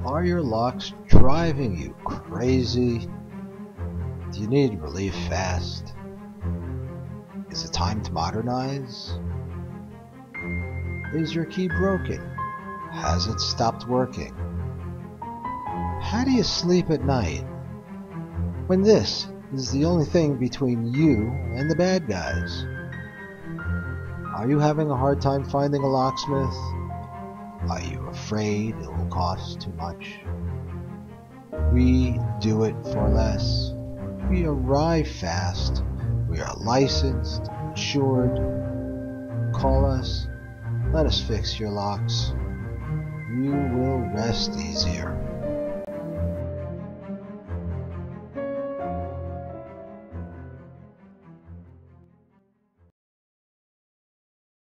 Are your locks driving you crazy? Do you need relief fast? Is it time to modernize? Is your key broken? Has it stopped working? How do you sleep at night when this is the only thing between you and the bad guys? Are you having a hard time finding a locksmith? Are you afraid it will cost too much? We do it for less. We arrive fast. We are licensed, insured. Call us. Let us fix your locks. You will rest easier.